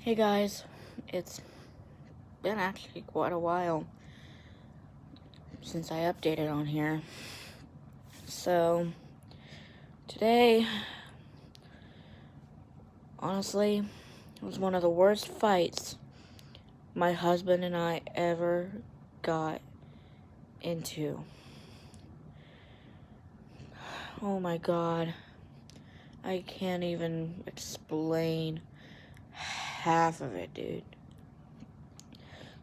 Hey guys, it's been actually quite a while since I updated on here. So, today, honestly, was one of the worst fights my husband and I ever got into. Oh my god, I can't even explain half of it, dude.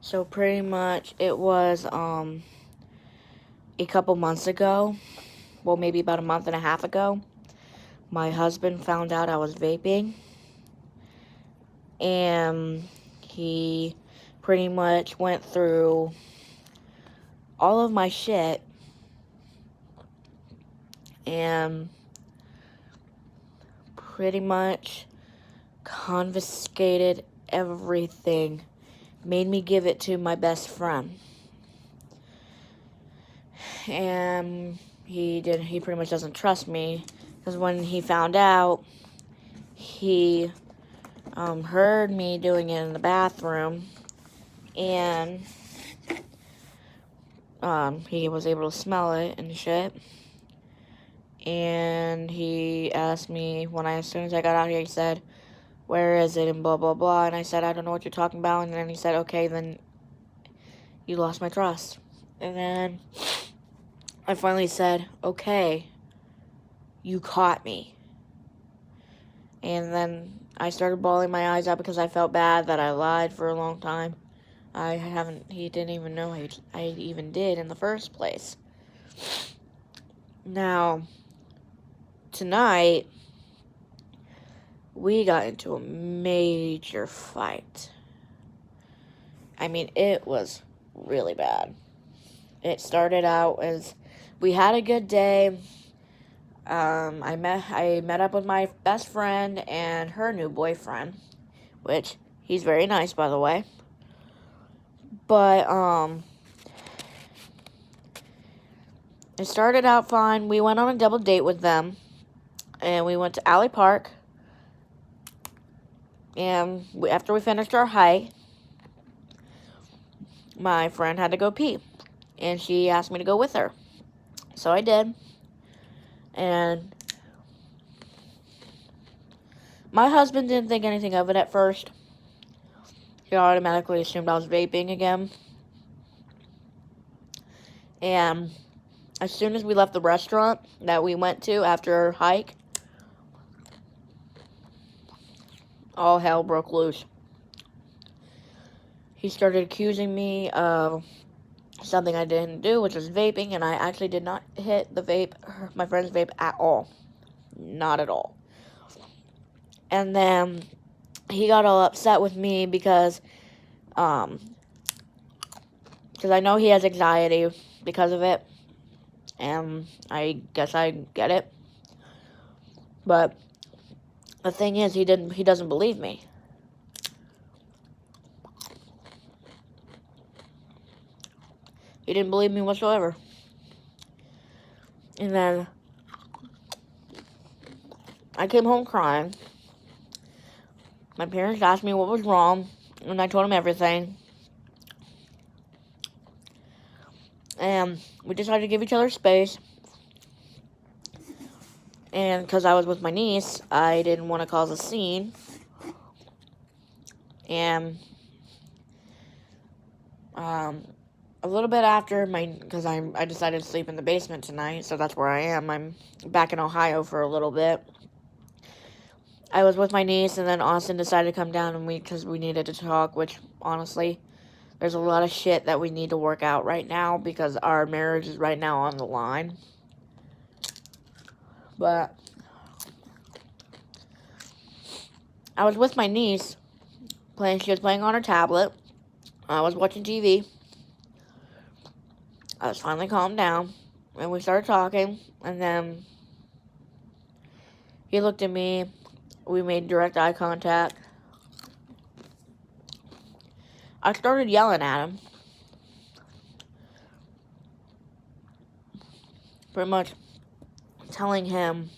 So pretty much it was a couple months ago, well maybe about a month and a half ago, my husband found out I was vaping, and he pretty much went through all of my shit and pretty much confiscated everything, made me give it to my best friend. And he pretty much doesn't trust me, because when he found out, he heard me doing it in the bathroom, and he was able to smell it and shit. And he asked me as soon as I got out here, he said, "Where is it?" and blah blah blah. And I said, "I don't know what you're talking about." And then he said, "Okay, then you lost my trust." And then I finally said, "Okay, you caught me." And then I started bawling my eyes out because I felt bad that I lied for a long time. He didn't even know I even did in the first place. Now, tonight, we got into a major fight. I mean, it was really bad. It started out as we had a good day. I met up with my best friend and her new boyfriend, which he's very nice, by the way. But it started out fine. We went on a double date with them, and we went to Alley Park. And after we finished our hike, my friend had to go pee, and she asked me to go with her. So I did. And my husband didn't think anything of it at first. He automatically assumed I was vaping again. And as soon as we left the restaurant that we went to after our hike, all hell broke loose. He started accusing me of something I didn't do, which was vaping, and I actually did not hit my friend's vape at all. Not at all. And then he got all upset with me because I know he has anxiety because of it, and I guess I get it. But the thing is, he doesn't believe me. He didn't believe me whatsoever. And then I came home crying. My parents asked me what was wrong, and I told them everything. And we decided to give each other space. And because I was with my niece, I didn't want to cause a scene. And a little bit after because I decided to sleep in the basement tonight, so that's where I am. I'm back in Ohio for a little bit. I was with my niece, and then Austin decided to come down, and because we needed to talk, which, honestly, there's a lot of shit that we need to work out right now, because our marriage is right now on the line. But I was with my niece, she was playing on her tablet. I was watching TV. I was finally calmed down, and we started talking, and then he looked at me. We made direct eye contact. I started yelling at him. Pretty much telling him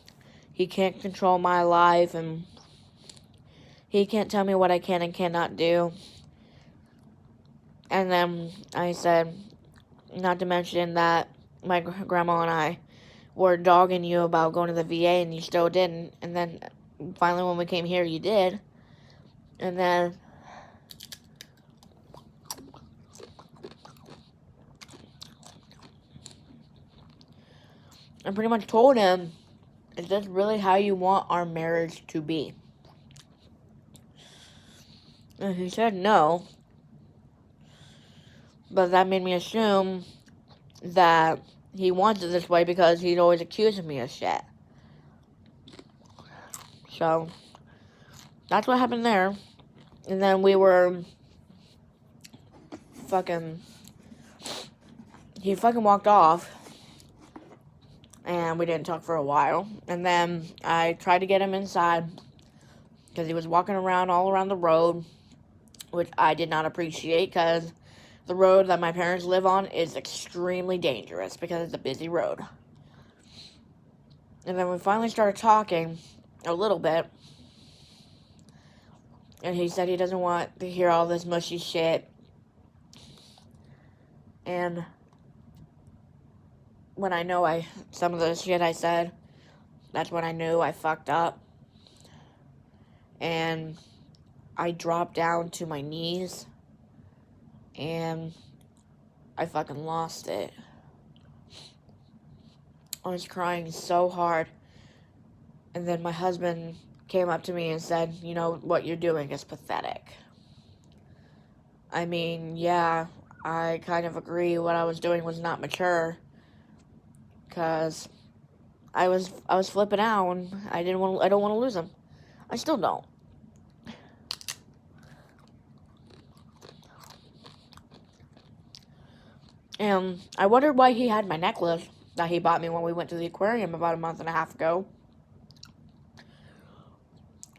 he can't control my life, and He can't tell me what I can and cannot do. And then I said, not to mention that my grandma and I were dogging you about going to the VA and you still didn't. And then finally when we came here, you did. And then I pretty much told him, is this really how you want our marriage to be? And he said no. But that made me assume that he wants it this way because he's always accusing me of shit. So, that's what happened there. And then we were he fucking walked off. And we didn't talk for a while. And then I tried to get him inside because he was walking around all around the road, which I did not appreciate because the road that my parents live on is extremely dangerous because it's a busy road. And then we finally started talking a little bit. And he said he doesn't want to hear all this mushy shit. And when I know some of the shit I said, that's when I knew I fucked up. And I dropped down to my knees. And I fucking lost it. I was crying so hard. And then my husband came up to me and said, you know, what you're doing is pathetic. I mean, yeah, I kind of agree what I was doing was not mature. Because I was flipping out and I don't want to lose him. I still don't. And I wondered why he had my necklace that he bought me when we went to the aquarium about a month and a half ago.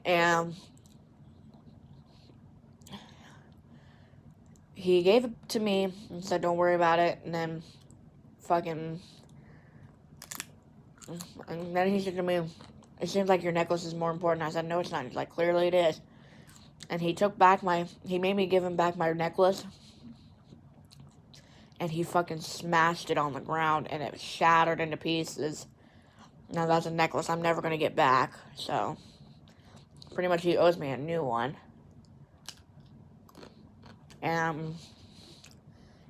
And he gave it to me and said, don't worry about it. And then and then he said to me, it seems like your necklace is more important. I said, no, it's not. He's like, clearly it is. And he made me give him back my necklace. And he fucking smashed it on the ground and it shattered into pieces. Now that's a necklace I'm never going to get back. So, pretty much he owes me a new one. And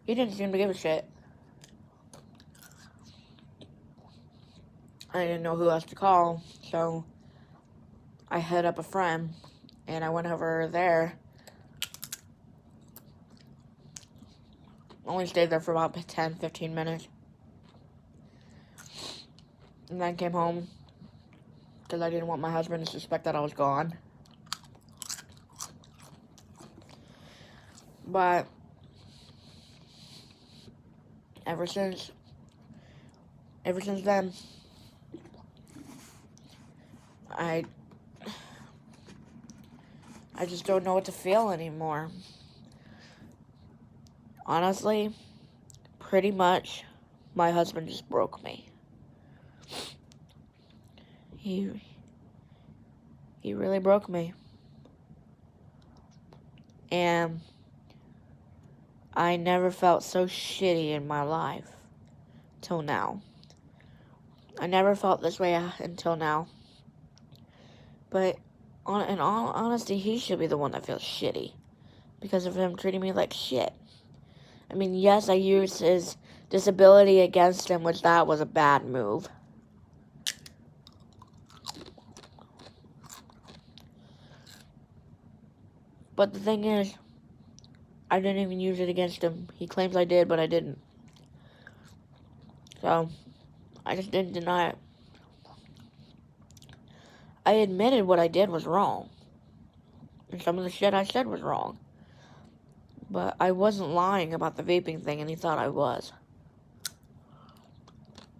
he didn't seem to give a shit. I didn't know who else to call, so I hit up a friend, and I went over there. Only stayed there for about 10, 15 minutes. And then came home, because I didn't want my husband to suspect that I was gone. But ever since then, I just don't know what to feel anymore. Honestly, pretty much, my husband just broke me. He really broke me. And I never felt so shitty in my life till now. I never felt this way until now. But in all honesty, he should be the one that feels shitty because of him treating me like shit. I mean, yes, I used his disability against him, which that was a bad move. But the thing is, I didn't even use it against him. He claims I did, but I didn't. So, I just didn't deny it. I admitted what I did was wrong. And some of the shit I said was wrong. But I wasn't lying about the vaping thing, and he thought I was.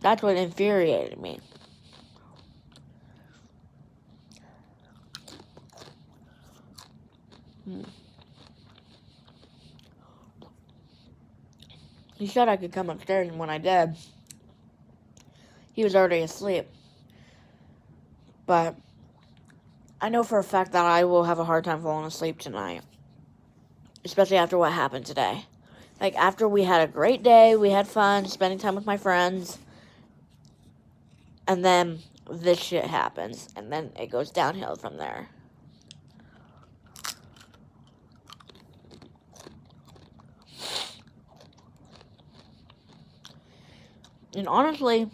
That's what infuriated me. He said I could come upstairs, and when I did, he was already asleep. But I know for a fact that I will have a hard time falling asleep tonight. Especially after what happened today. Like, after we had a great day, we had fun, spending time with my friends, and then this shit happens, and then it goes downhill from there. And honestly,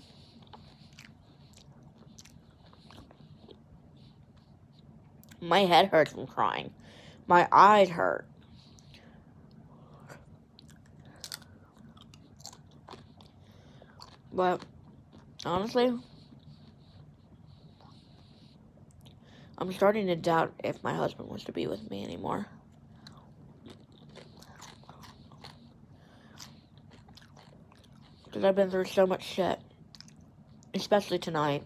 my head hurts from crying. My eyes hurt. But, honestly, I'm starting to doubt if my husband wants to be with me anymore. Because I've been through so much shit. Especially tonight.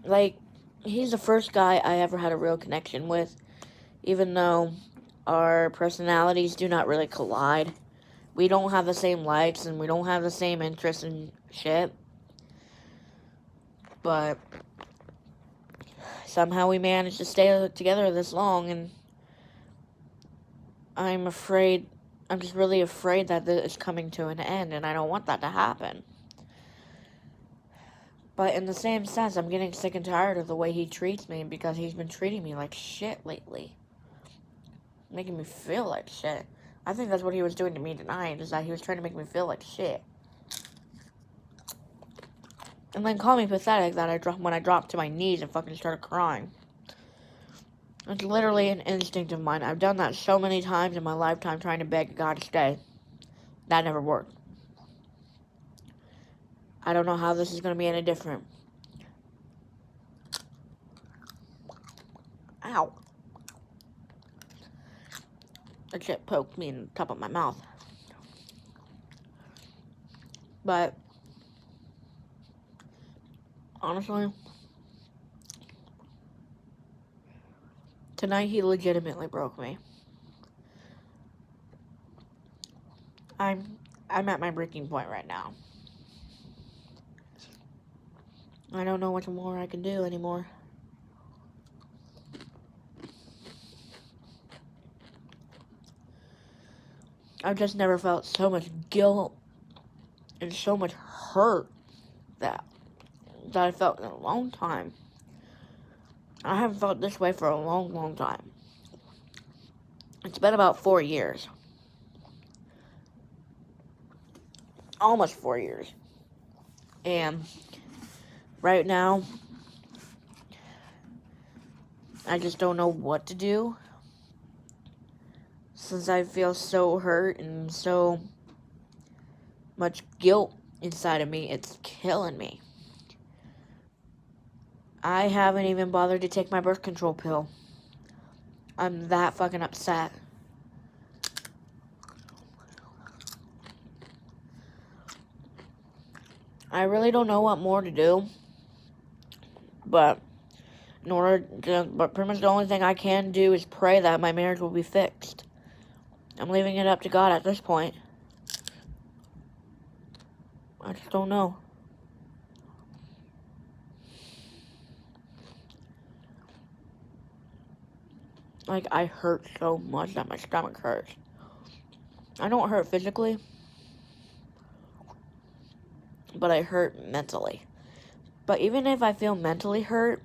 Like, he's the first guy I ever had a real connection with. Even though our personalities do not really collide. We don't have the same likes and we don't have the same interests and shit. But somehow we managed to stay together this long, and I'm just really afraid that this is coming to an end, and I don't want that to happen. But in the same sense, I'm getting sick and tired of the way he treats me, because he's been treating me like shit lately. Making me feel like shit. I think that's what he was doing to me tonight, is that he was trying to make me feel like shit. And then call me pathetic that when I dropped to my knees and fucking started crying. It's literally an instinct of mine. I've done that so many times in my lifetime, trying to beg God to stay. That never worked. I don't know how this is going to be any different. Ow. That shit poked me in the top of my mouth. But, honestly, tonight he legitimately broke me. I'm at my breaking point right now. I don't know what more I can do anymore. I've just never felt so much guilt and so much hurt that I felt in a long time. I haven't felt this way for a long, long time. It's been about 4 years. Almost 4 years. And right now, I just don't know what to do. Since I feel so hurt and so much guilt inside of me, it's killing me. I haven't even bothered to take my birth control pill. I'm that fucking upset. I really don't know what more to do. But pretty much the only thing I can do is pray that my marriage will be fixed. I'm leaving it up to God at this point. I just don't know. Like, I hurt so much that my stomach hurts. I don't hurt physically, but I hurt mentally. But even if I feel mentally hurt,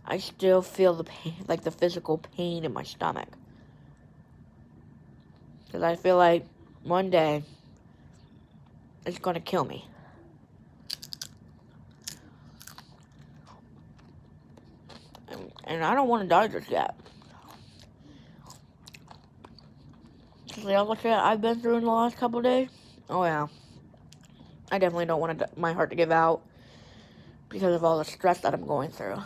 I still feel the pain, like the physical pain in my stomach. Because I feel like one day it's going to kill me. And I don't want to die just yet. Because all the shit I've been through in the last couple of days, oh yeah. I definitely don't want my heart to give out because of all the stress that I'm going through.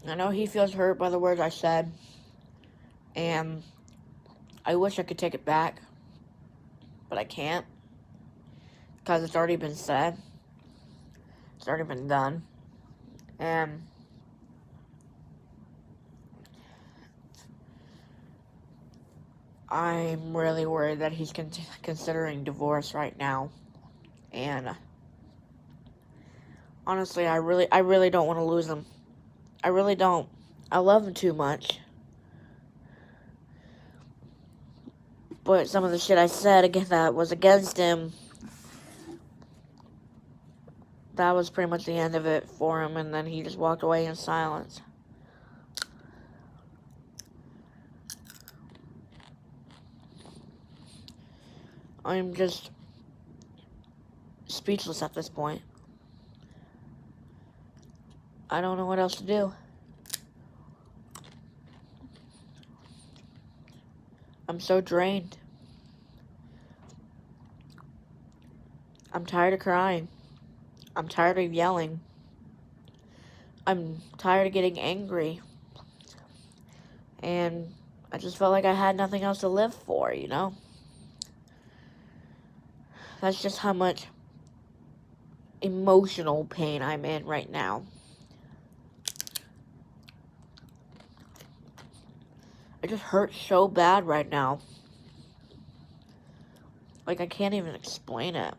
I know he feels hurt by the words I said, and I wish I could take it back, but I can't, because it's already been said. It's already been done, and I'm really worried that he's considering divorce right now. And honestly, I really don't want to lose him. I really don't. I love him too much. But some of the shit I said again that was against him, that was pretty much the end of it for him, and then he just walked away in silence. I'm just speechless at this point. I don't know what else to do. I'm so drained. I'm tired of crying. I'm tired of yelling. I'm tired of getting angry. And I just felt like I had nothing else to live for, you know? That's just how much emotional pain I'm in right now. It just hurts so bad right now. Like, I can't even explain it.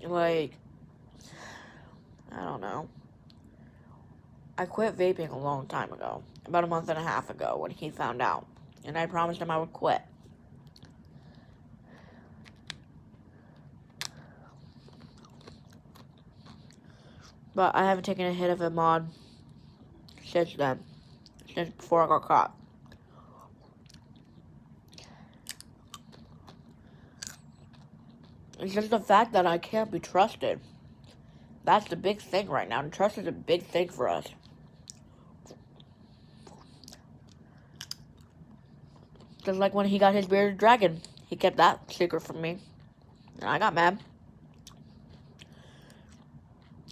Like, I don't know. I quit vaping a long time ago. About a month and a half ago when he found out. And I promised him I would quit. But I haven't taken a hit of a mod since then. Since before I got caught. It's just the fact that I can't be trusted. That's the big thing right now. And trust is a big thing for us. Just like when he got his bearded dragon. He kept that secret from me. And I got mad.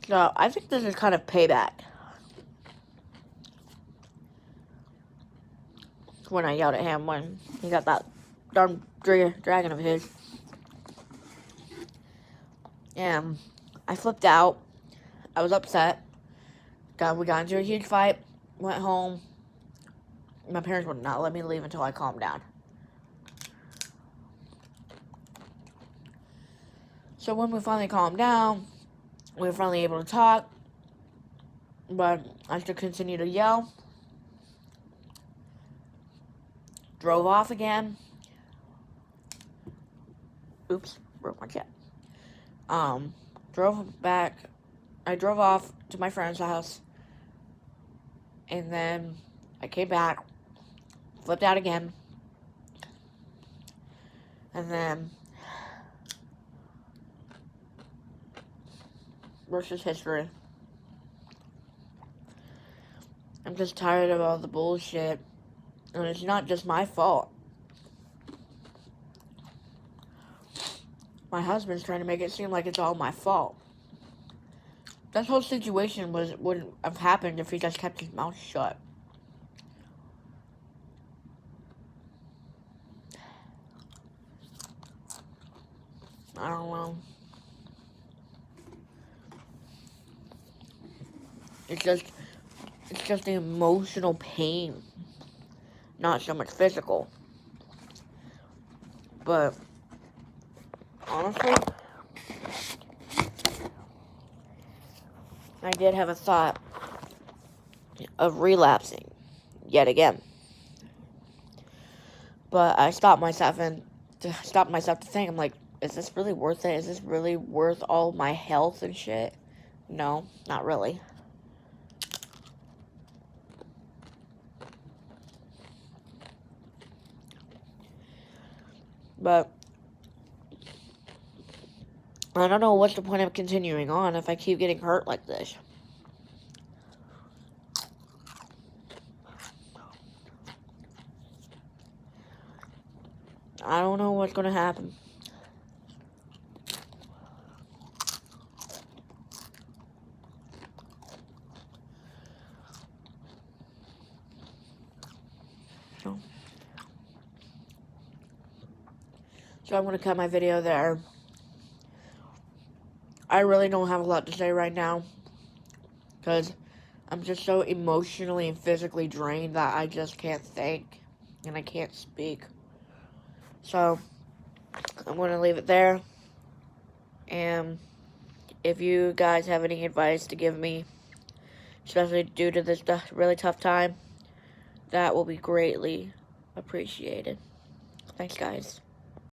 So, I think this is kind of payback. When I yelled at him when he got that darn dragon of his. And I flipped out. I was upset. We got into a huge fight. Went home. My parents would not let me leave until I calmed down. So when we finally calmed down, we were finally able to talk. But I still continued to yell. Drove off again. Oops, broke my cat. Drove back. I drove off to my friend's house. And then I came back. Flipped out again. And then rest is history. I'm just tired of all the bullshit. And it's not just my fault. My husband's trying to make it seem like it's all my fault. This whole situation wouldn't have happened if he just kept his mouth shut. I don't know. It's just the emotional pain. Not so much physical. But honestly, I did have a thought of relapsing yet again. But I stopped myself to think, I'm like, is this really worth it? Is this really worth all my health and shit? No, not really. But I don't know what's the point of continuing on if I keep getting hurt like this. I don't know what's going to happen. So I'm going to cut my video there. I really don't have a lot to say right now. Because I'm just so emotionally and physically drained that I just can't think and I can't speak. So, I'm going to leave it there. And if you guys have any advice to give me, especially due to this really tough time, that will be greatly appreciated. Thanks, guys.